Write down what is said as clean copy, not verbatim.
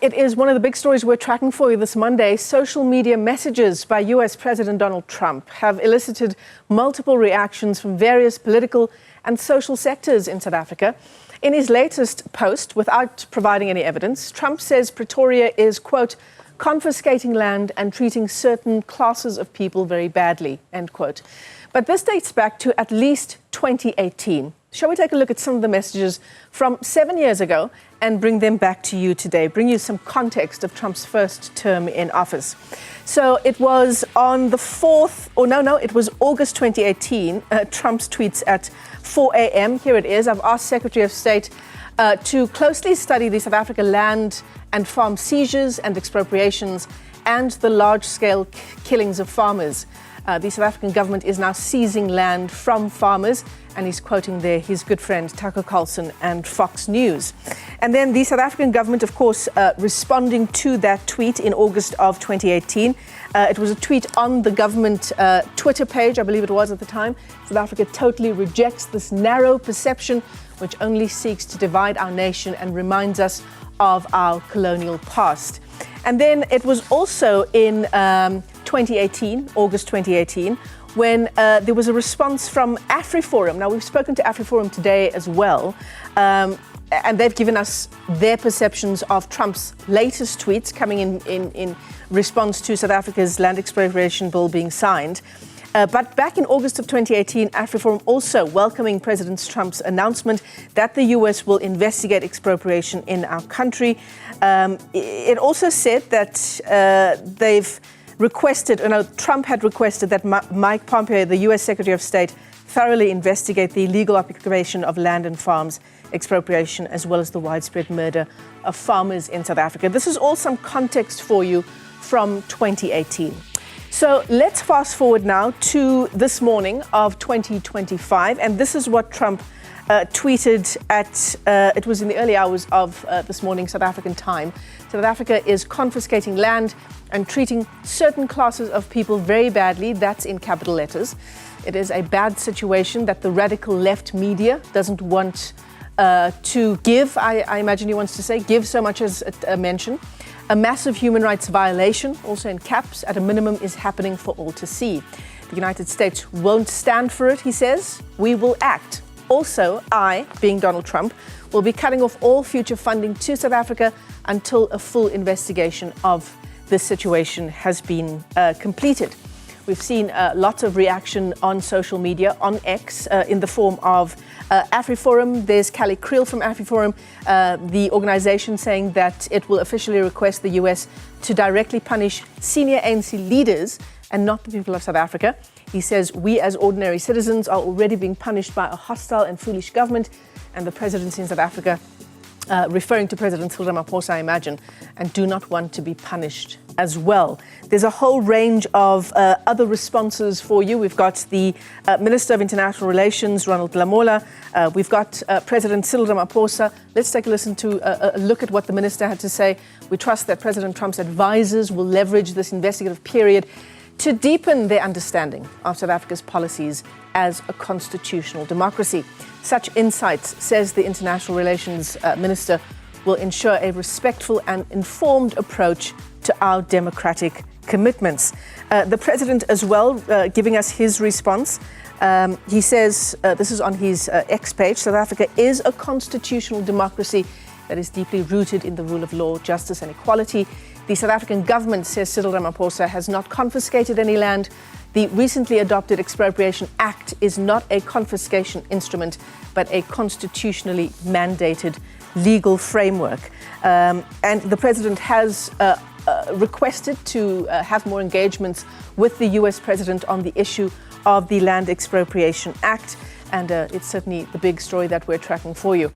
it is one of the big stories we're tracking for you this Monday. Social media messages by US President Donald Trump have elicited multiple reactions from various political and social sectors in South Africa. In his latest post, without providing any evidence, Trump says Pretoria is, quote, confiscating land and treating certain classes of people very badly, end quote. But this dates back to at least 2018. Shall we take a look at some of the messages from 7 years ago and bring them back to you today, bring you some context of Trump's first term in office. So it was on the 4th, it was August 2018, Trump's tweets at 4 a.m. Here it is. I've asked Secretary of State to closely study the South Africa land and farm seizures and expropriations and the large-scale killings of farmers. The South African government is now seizing land from farmers, and he's quoting there his good friend Tucker Carlson and Fox News. And then the South African government, of course, responding to that tweet in August of 2018. It was a tweet on the government Twitter page, I believe it was at the time. South Africa totally rejects this narrow perception which only seeks to divide our nation and reminds us of our colonial past. And then it was also in 2018, August 2018, when there was a response from AfriForum. Now, we've spoken to AfriForum today as well, and they've given us their perceptions of Trump's latest tweets coming in response to South Africa's land expropriation bill being signed. But back in August of 2018, AfriForum also welcoming President Trump's announcement that the US will investigate expropriation in our country. It also said that Trump had requested that Mike Pompeo, the US Secretary of State, thoroughly investigate the illegal occupation of land and farms, expropriation, as well as the widespread murder of farmers in South Africa. This is all some context for you from 2018. So let's fast forward now to this morning of 2025, and this is what Trump tweeted it was in the early hours of this morning, South African time. South Africa is confiscating land and treating certain classes of people very badly. That's in capital letters. It is a bad situation that the radical left media doesn't want to give. I imagine he wants to say, give so much as a mention. A massive human rights violation, also in caps, at a minimum, is happening for all to see. The United States won't stand for it, he says. We will act. Also, I, being Donald Trump, will be cutting off all future funding to South Africa until a full investigation of this situation has been completed. We've seen lots of reaction on social media, on X, in the form of AfriForum. There's Callie Creel from AfriForum, the organization saying that it will officially request the US to directly punish senior ANC leaders and not the people of South Africa. He says we as ordinary citizens are already being punished by a hostile and foolish government, and the presidency in South Africa, referring to President Cyril Ramaphosa, I imagine, and do not want to be punished as well. There's a whole range of other responses for you. We've got the Minister of International Relations, Ronald Lamola. We've got President Cyril Ramaphosa. Let's take a listen to a look at what the minister had to say. We trust that President Trump's advisors will leverage this investigative period to deepen their understanding of South Africa's policies as a constitutional democracy. Such insights, says the International Relations Minister, will ensure a respectful and informed approach to our democratic commitments. The President as well, giving us his response. He says, this is on his X page, South Africa is a constitutional democracy that is deeply rooted in the rule of law, justice and equality. The South African government, says Cyril Ramaphosa, has not confiscated any land. The recently adopted Expropriation Act is not a confiscation instrument, but a constitutionally mandated legal framework. And the President has requested to have more engagements with the US President on the issue of the Land Expropriation Act. And it's certainly the big story that we're tracking for you.